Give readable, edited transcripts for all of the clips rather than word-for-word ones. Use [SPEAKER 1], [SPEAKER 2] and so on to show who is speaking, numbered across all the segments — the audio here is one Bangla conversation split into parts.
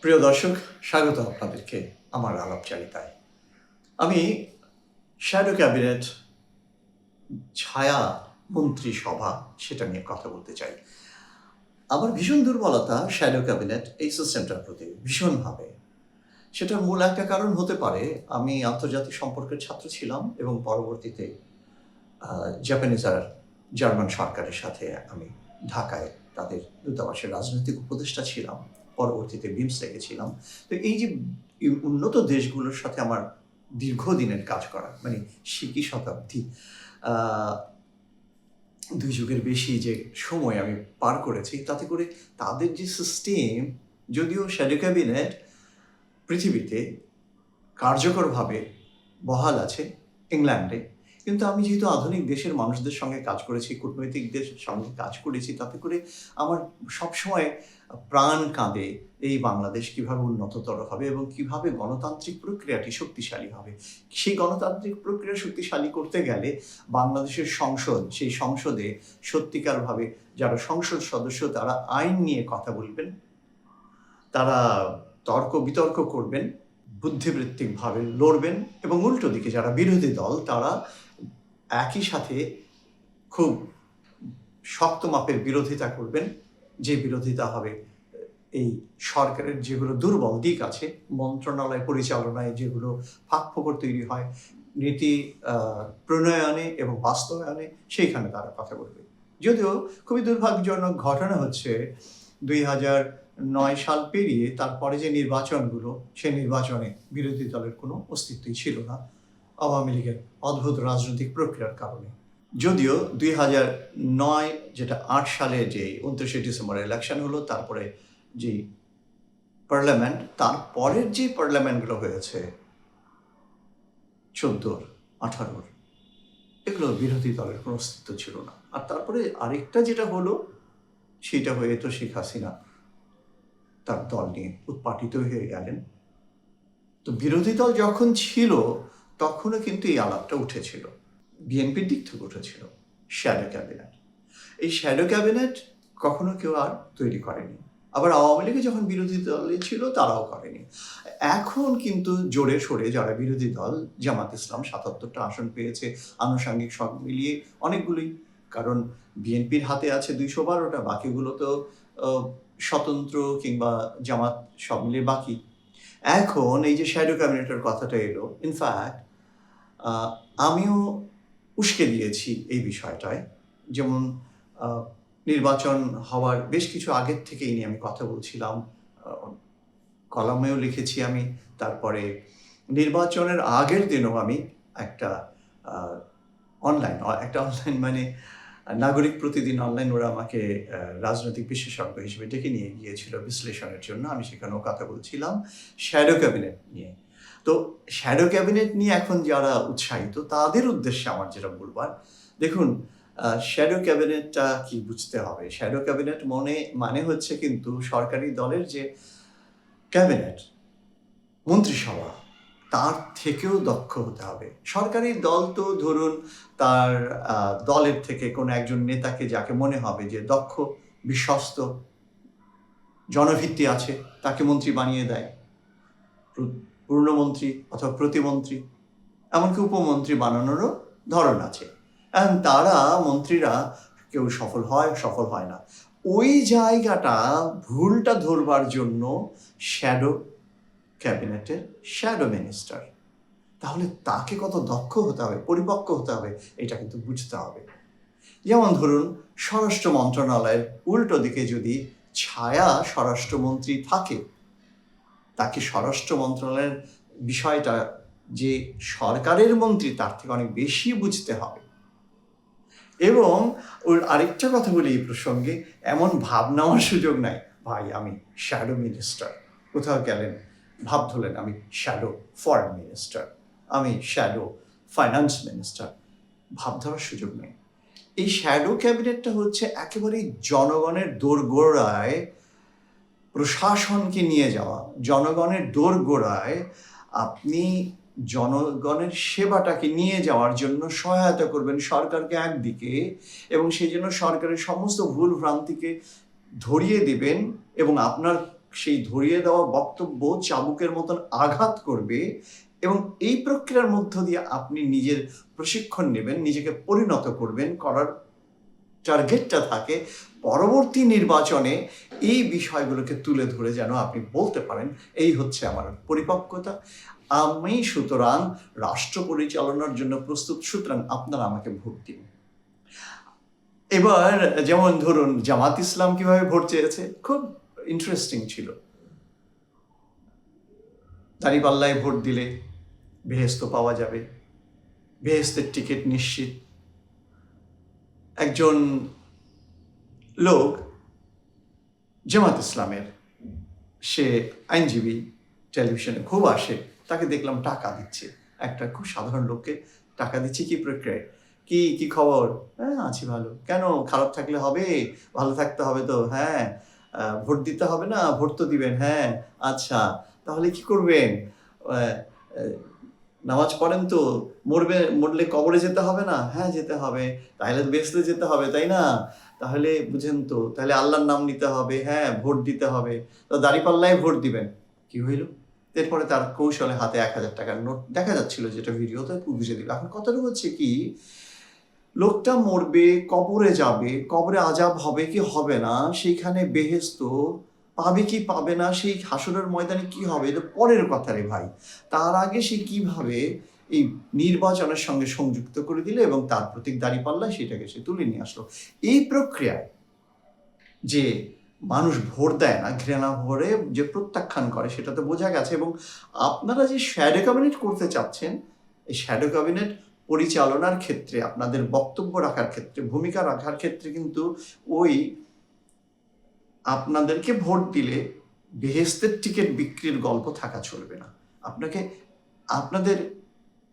[SPEAKER 1] প্রিয় দর্শক, স্বাগত আপনাদেরকে আমার আলাপচারিতায়। আমি শ্যাডো ক্যাবিনেট, ছায়া মন্ত্রিসভা সেটা নিয়ে কথা বলতে চাই। আমার ভীষণ দুর্বলতা শ্যাডো ক্যাবিনেট এই সিস্টেমটার প্রতি ভীষণভাবে। সেটার মূল একটা কারণ হতে পারে, আমি আন্তর্জাতিক সম্পর্কের ছাত্র ছিলাম এবং পরবর্তীতে জাপানিজ আর জার্মান সরকারের সাথে আমি ঢাকায় তাদের দূতাবাসের রাজনৈতিক উপদেষ্টা ছিলাম, পরবর্তীতে বিমস্টেকে ছিলাম। তো এই যে উন্নত দেশগুলোর সাথে আমার দীর্ঘদিনের কাজ করা, মানে শতাব্দী, 2 যুগের বেশি যে সময় আমি পার করেছি, তাতে করে তাদের যে সিস্টেম, যদিও শ্যাডো ক্যাবিনেট পৃথিবীতে কার্যকরভাবে বহাল আছে ইংল্যান্ডে, কিন্তু আমি যেহেতু আধুনিক দেশের মানুষদের সঙ্গে কাজ করেছি, কূটনৈতিকদের সঙ্গে কাজ করেছি, তাতে করে আমার সবসময় প্রাণ কাঁদে এই বাংলাদেশ কীভাবে উন্নততর হবে এবং কীভাবে গণতান্ত্রিক প্রক্রিয়াটি শক্তিশালী হবে। সেই গণতান্ত্রিক প্রক্রিয়া শক্তিশালী করতে গেলে বাংলাদেশের সংসদ, সেই সংসদে সত্যিকারভাবে যারা সংসদ সদস্য তারা আইন নিয়ে কথা বলবেন, তারা তর্ক বিতর্ক করবেন, বুদ্ধিবৃত্তিকভাবে লড়বেন, এবং উল্টো দিকে যারা বিরোধী দল তারা একই সাথে খুব শক্ত মাপের বিরোধিতা করবেন, যে বিরোধিতা হবে এই সরকারের যেগুলো দুর্বল দিক আছে, মন্ত্রণালয় পরিচালনায় যেগুলো ফাঁকফোকর তৈরি হয়, নীতি প্রণয়নে এবং বাস্তবায়নে, সেইখানে তারা কথা বলবে। যদিও খুবই দুর্ভাগ্যজনক ঘটনা হচ্ছে 2009 সাল পেরিয়ে তারপরে যে নির্বাচনগুলো, সেই নির্বাচনে বিরোধী দলের কোনো অস্তিত্বই ছিল না আওয়ামী লীগের অদ্ভুত রাজনৈতিক প্রক্রিয়ার কারণে। যদিও 2009 যেটা 8 সালে যে 29শে ডিসেম্বর ইলেকশন হলো, তারপরে যে পার্লামেন্ট, তারপরের যে পার্লামেন্টগুলো হয়েছে 14, 18, এগুলো বিরোধী দলের কোনো অস্তিত্ব ছিল না। আর তারপরে আরেকটা যেটা হলো, সেটা হয়ে তো শেখ হাসিনা তার দল নিয়ে উৎপাটিত হয়ে গেলেন। তো বিরোধী দল যখন ছিল তখনও কিন্তু এই আলাপটা উঠেছিল, বিএনপির দিক থেকে উঠেছিল শ্যাডো ক্যাবিনেট। এই শ্যাডো ক্যাবিনেট কখনো কেউ আর তৈরি করেনি। আবার আওয়ামী লীগে যখন বিরোধী দলে ছিল তারাও করেনি। এখন কিন্তু জোরে সোরে যারা বিরোধী দল, জামাত ইসলাম 77টা আসন পেয়েছে আনুষঙ্গিক সব মিলিয়ে অনেকগুলোই, কারণ বিএনপির হাতে আছে 212টা, বাকিগুলো তো স্বতন্ত্র কিংবা জামাত সব মিলিয়ে বাকি। এখন এই যে শ্যাডো ক্যাবিনেটের কথাটা এলো, ইনফ্যাক্ট আমিও উস্কে দিয়েছি এই বিষয়টায়। যেমন নির্বাচন হওয়ার বেশ কিছু আগের থেকেই নিয়ে আমি কথা বলছিলাম, কলামেও লিখেছি আমি। তারপরে নির্বাচনের আগের দিনও আমি একটা অনলাইন মানে নাগরিক প্রতিদিন অনলাইন, ওরা আমাকে রাজনৈতিক বিশেষজ্ঞ হিসেবে ডেকে নিয়ে গিয়েছিল বিশ্লেষণের জন্য। আমি সেখানেও কথা বলছিলাম শ্যাডো ক্যাবিনেট নিয়ে। তো শ্যাডো ক্যাবিনেট নিয়ে এখন যারা উৎসাহিত তাদের উদ্দেশ্যে আমার যেটা বলবার, দেখুন, শ্যাডো ক্যাবিনেটটা কি বুঝতে হবে। শ্যাডো ক্যাবিনেট মানে হচ্ছে কিন্তু সরকারি দলের যে ক্যাবিনেট, মন্ত্রিসভা, তার থেকেও দক্ষ হতে হবে। সরকারি দল তো ধরুন তার দলের থেকে কোনো একজন নেতাকে যাকে মনে হবে যে দক্ষ, বিশ্বস্ত, জনভিত্তি আছে, তাকে মন্ত্রী বানিয়ে দেয়, পূর্ণমন্ত্রী অথবা প্রতিমন্ত্রী, এমনকি উপমন্ত্রী বানানোরও ধরন আছে। এখন তারা মন্ত্রীরা কেউ সফল হয় না। ওই জায়গাটা ভুলটা ধরবার জন্য শ্যাডো ক্যাবিনেটের শ্যাডো মিনিস্টার, তাহলে তাকে কত দক্ষ হতে হবে, পরিপক্ক হতে হবে, এটা কিন্তু বুঝতে হবে। যেমন ধরুন স্বরাষ্ট্র মন্ত্রণালয়ের উল্টো দিকে যদি ছায়া স্বরাষ্ট্রমন্ত্রী থাকে, তাকে স্বরাষ্ট্র মন্ত্রণালয়ের বিষয়টা যে সরকারের মন্ত্রী তার থেকে অনেক বেশি বুঝতে হবে। এবং ওর আরেকটা কথা বলি এই প্রসঙ্গে, এমন ভাব নেওয়ার সুযোগ নাই, ভাই আমি শ্যাডো মিনিস্টার, কোথাও গেলেন ভাব ধরলেন আমি শ্যাডো ফরেন মিনিস্টার, আমি শ্যাডো ফাইন্যান্স মিনিস্টার, ভাব ধরার সুযোগ নেই। এই শ্যাডো ক্যাবিনেটটা হচ্ছে একেবারেই জনগণের দোরগোড়ায় প্রশাসনকে নিয়ে যাওয়া, জনগণের দোরগোড়ায় আপনি জনগণের সেবাটাকে নিয়ে যাওয়ার জন্য সহায়তা করবেন সরকারকে একদিকে, এবং সেই জন্য সরকারের সমস্ত ভুল ভ্রান্তিকে ধরিয়ে দিবেন এবং আপনার সেই ধরিয়ে দেওয়া বক্তব্য চাবুকের মতন আঘাত করবে, এবং এই প্রক্রিয়ার মধ্য দিয়ে আপনি নিজের প্রশিক্ষণ নেবেন, নিজেকে পরিণত করবেন, করার টার্গেটটা থাকে পরবর্তী নির্বাচনে এই বিষয়গুলোকে তুলে ধরে যেন আপনি বলতে পারেন এই হচ্ছে আমার পরিপক্কতা, আমি সুতরাং রাষ্ট্র পরিচালনার জন্য প্রস্তুত, সুতরাং আপনারা আমাকে ভোট দিন। এবার যেমন ধরুন জামাত ইসলাম কিভাবে ভোট চেয়েছে, খুব ইন্টারেস্টিং ছিল। দাঁড়িপাল্লায় ভোট দিলে বেহেশত পাওয়া যাবে, বেহেশতের টিকিট নিশ্চিত। একজন লোক জামাত ইসলামের, সে আইনজীবী, টেলিভিশনে খুব আসে, তাকে দেখলাম টাকা দিচ্ছে, একটা খুব সাধারণ লোককে টাকা দিচ্ছে। কি প্রক্রিয়ায়, কি খবর? হ্যাঁ আছি ভালো। কেন, খারাপ থাকলে হবে? ভালো থাকতে হবে তো। হ্যাঁ, ভোট দিতে হবে না? ভোট তো দিবেন। হ্যাঁ আচ্ছা, তাহলে কি করবেন? নামাজ পড়েন তো? মরলে কবরে যেতে হবে না? হ্যাঁ যেতে হবে। তাহলে বেহেশতে যেতে হবে, তাই না? তাহলে বুঝেন তো, তাহলে আল্লাহর নাম নিতে হবে, হ্যাঁ ভোট দিতে হবে, তো দাঁড়িপাল্লায় ভোট দিবেন। কি হইল? এরপরে তার কৌশলে হাতে 1000 টাকার নোট দেখা যাচ্ছিল, যেটা ভিডিওতে বুঝে দিল। এখন কথাটা হচ্ছে কি, লোকটা মরবে, কবরে যাবে, কবরে আজাব হবে কি হবে না, সেইখানে বেহেশত পাবে কি পাবে না, সেই হাসরের ময়দানে কি হবে, এটা পরের কথা রে ভাই। তার আগে সে কিভাবে এই নির্বাচনের সঙ্গে সংযুক্ত করে দিল এবং তার প্রতীক দাঁড়িপাল্লায় সেটাকে সে তুলে নিয়ে আসলো। এই প্রক্রিয়ায় যে মানুষ ভোট দেয় না, ঘৃণা ভরে যে প্রত্যাখ্যান করে, সেটা তো বোঝা গেছে। এবং আপনারা যে শ্যাডো ক্যাবিনেট করতে চাচ্ছেন, এই শ্যাডো ক্যাবিনেট পরিচালনার ক্ষেত্রে, আপনাদের বক্তব্য রাখার ক্ষেত্রে, ভূমিকা রাখার ক্ষেত্রে কিন্তু ওই আপনাদেরকে ভোট দিলে বেহেশতের টিকিট বিক্রির গল্প থাকা চলবে না। আপনাকে আপনাদের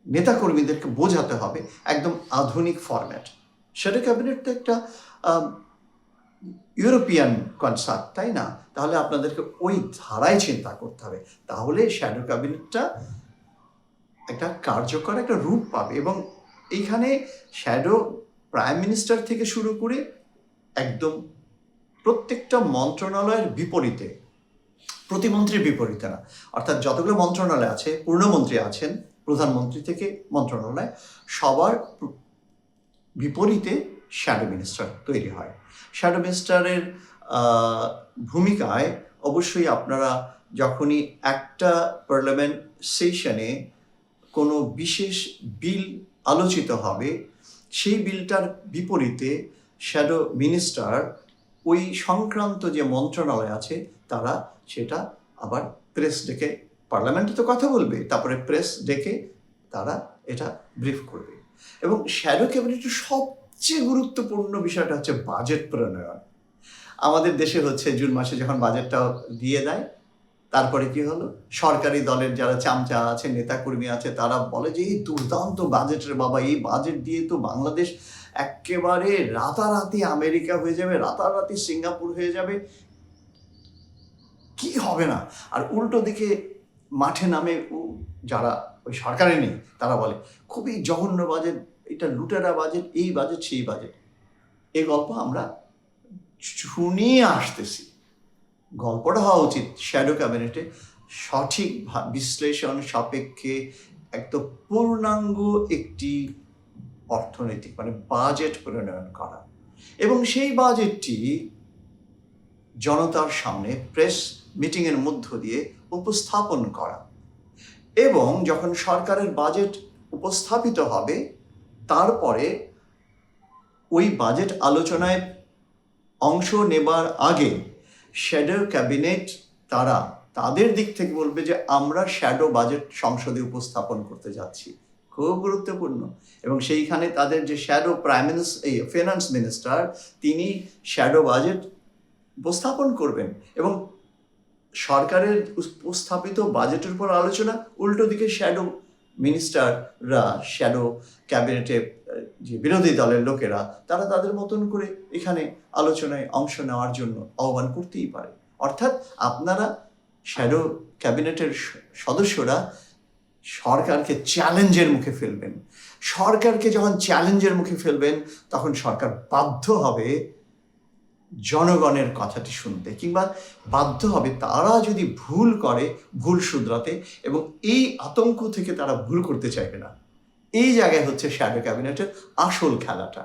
[SPEAKER 1] নেতাকর্মীদেরকে বোঝাতে হবে একদম আধুনিক ফরম্যাট। শ্যাডো ক্যাবিনেট তো একটা ইউরোপিয়ান কনসেপ্ট, তাই না? তাহলে আপনাদেরকে ওই ধারায় চিন্তা করতে হবে, তাহলে শ্যাডো ক্যাবিনেটটা একটা কার্যকর একটা রূপ পাবে। এবং এইখানে শ্যাডো প্রাইম মিনিস্টার থেকে শুরু করে একদম প্রত্যেকটা মন্ত্রণালয়ের বিপরীতে, প্রতিমন্ত্রীর বিপরীতে না, অর্থাৎ যতগুলো মন্ত্রণালয় আছে, পূর্ণমন্ত্রী আছেন, প্রধানমন্ত্রী থেকে মন্ত্রণালয়, সবার বিপরীতে শ্যাডো মিনিস্টার তৈরি হয়। শ্যাডো মিনিস্টারের ভূমিকায় অবশ্যই আপনারা যখনই একটা পার্লামেন্ট সেশনে কোনো বিশেষ বিল আলোচিত হবে, সেই বিলটার বিপরীতে শ্যাডো মিনিস্টার ওই সংক্রান্ত যে মন্ত্রণালয় আছে তারা সেটা আবার প্রেস ডেকে, পার্লামেন্টে তো কথা বলবে, তারপরে প্রেস ডেকে তারা এটা ব্রিফ করবে। এবং শ্যাডো ক্যাবিনেটের সবচেয়ে গুরুত্বপূর্ণ বিষয়টা হচ্ছে বাজেট প্রণয়ন। আমাদের দেশে হচ্ছে জুন মাসে যখন বাজেটটা দিয়ে দেয়, তারপরে কি হলো, সরকারি দলের যারা চামচা আছে, নেতাকর্মী আছে, তারা বলে যে এই দুর্দান্ত বাজেটের বাবা, এই বাজেট দিয়ে তো বাংলাদেশ একেবারে রাতারাতি আমেরিকা হয়ে যাবে, রাতারাতি সিঙ্গাপুর হয়ে যাবে, কি হবে না। আর উল্টো দিকে মাঠে নামে যারা ওই সরকারে নেই, তারা বলে খুবই জঘন্য বাজেট, এটা লুটেরা বাজেট, এই বাজেট সেই বাজেট। এই গল্প আমরা শুনিয়ে আসতেছি। গল্পটা হওয়া উচিত শ্যাডো ক্যাবিনেটে সঠিক বিশ্লেষণ সাপেক্ষে একদম পূর্ণাঙ্গ একটি অর্থনৈতিক মানে বাজেট প্রণয়ন করা, এবং সেই বাজেটটি জনতার সামনে প্রেস মিটিংয়ের মধ্য দিয়ে উপস্থাপন করা। এবং যখন সরকারের বাজেট উপস্থাপিত হবে, তারপরে ওই বাজেট আলোচনায় অংশ নেবার আগে শ্যাডো ক্যাবিনেট তারা তাদের দিক থেকে বলবে যে আমরা শ্যাডো বাজেট সংসদে উপস্থাপন করতে যাচ্ছি, খুব গুরুত্বপূর্ণ। এবং সেইখানে তাদের যে শ্যাডো ফিনান্স মিনিস্টার, তিনি শ্যাডো বাজেট উপস্থাপন করবেন এবং সরকারের উপস্থাপিত বাজেটের উপর আলোচনা, উল্টো দিকে শ্যাডো মিনিস্টাররা, শ্যাডো ক্যাবিনেটে যে বিরোধী দলের লোকেরা, তারা তাদের মতন করে এখানে আলোচনায় অংশ নেওয়ার জন্য আহ্বান করতেই পারে। অর্থাৎ আপনারা শ্যাডো ক্যাবিনেটের সদস্যরা সরকারকে চ্যালেঞ্জের মুখে ফেলবেন। সরকারকে যখন চ্যালেঞ্জের মুখে ফেলবেন, তখন সরকার বাধ্য হবে জনগণের কথাটি শুনতে, কিংবা বাধ্য হবে তারা যদি ভুল করে ভুল শুধরাতে, এবং এই আতঙ্ক থেকে তারা ভুল করতে চাইবে না। এই জায়গায় হচ্ছে শ্যাডো ক্যাবিনেটের আসল খেলাটা।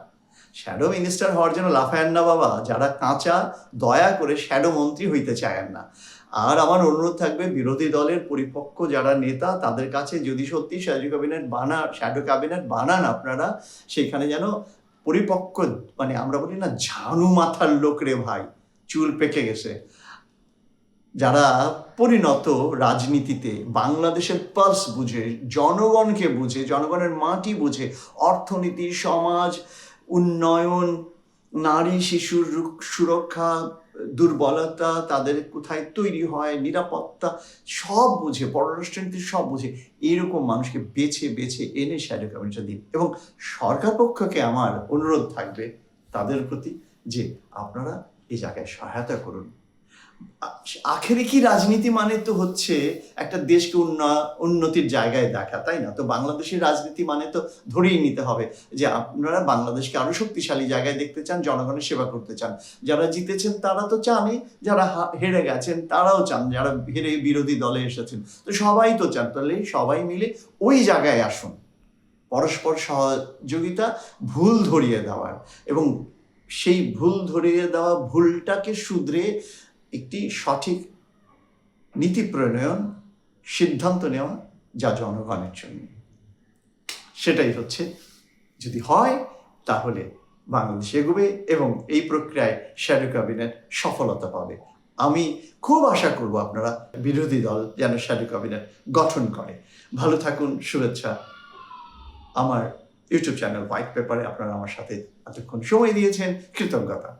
[SPEAKER 1] শ্যাডো মিনিস্টার হওয়ার জন্য লাফায়েন না বাবা, যারা কাঁচা দয়া করে শ্যাডো মন্ত্রী হইতে চায়েন না। আর আমার অনুরোধ থাকবে, বিরোধী দলের পরিপক্ক যারা নেতা তাদের কাছে যদি সত্যি শ্যাডো ক্যাবিনেট বানান আপনারা, সেখানে যেন পরিপক্ক, মানে আমরা বলি না ঝানু মাথার লোক রে ভাই, চুল পেকে গেছে, যারা পরিণত রাজনীতিতে বাংলাদেশের পালস বুঝে, জনগণকে বুঝে, জনগণের মাটি বুঝে, অর্থনীতি, সমাজ উন্নয়ন, নারী শিশুর সুরক্ষা, দুর্বলতা তাদের কোথায় তৈরি হয়, নিরাপত্তা সব বুঝে, পররাষ্ট্রনীতি সব বুঝে, এরকম মানুষকে বেছে বেছে এনে শ্যাডো ক্যাবিনেটটা দিন। এবং সরকার পক্ষকে আমার অনুরোধ থাকবে তাদের প্রতি যে আপনারা এই জায়গায় সহায়তা করুন। আখেরে কি রাজনীতি মানে তো হচ্ছে একটা দেশকে উন্নতির জায়গায় দেখা, তাই না? তো বাংলাদেশের রাজনীতি মানে তো ধরেই নিতে হবে যে আপনারা বাংলাদেশকে আরো শক্তিশালী জায়গায় দেখতে চান, জনগণের সেবা করতে চান। যারা জিতেছেন তারা তো চানই, যারা হেরে গেছেন তারাও চান, যারা হেরে বিরোধী দলে এসেছেন তো সবাই তো চান। তাহলে সবাই মিলে ওই জায়গায় আসুন, পরস্পর সহযোগিতা, ভুল ধরিয়ে দেওয়ার, এবং সেই ভুল ধরিয়ে দেওয়া ভুলটাকে শুধরে একটি সঠিক নীতি প্রণয়ন, সিদ্ধান্ত নেওয়া যা জনগণের জন্য। সেটাই হচ্ছে, যদি হয় তাহলে বাংলাদেশ এগোবে এবং এই প্রক্রিয়ায় শ্যাডো ক্যাবিনেট সফলতা পাবে। আমি খুব আশা করব আপনারা বিরোধী দল যেন শ্যাডো ক্যাবিনেট গঠন করে। ভালো থাকুন, শুভেচ্ছা। আমার ইউটিউব চ্যানেল হোয়াইট পেপারে আপনারা আমার সাথে এতক্ষণ সময় দিয়েছেন, কৃতজ্ঞতা।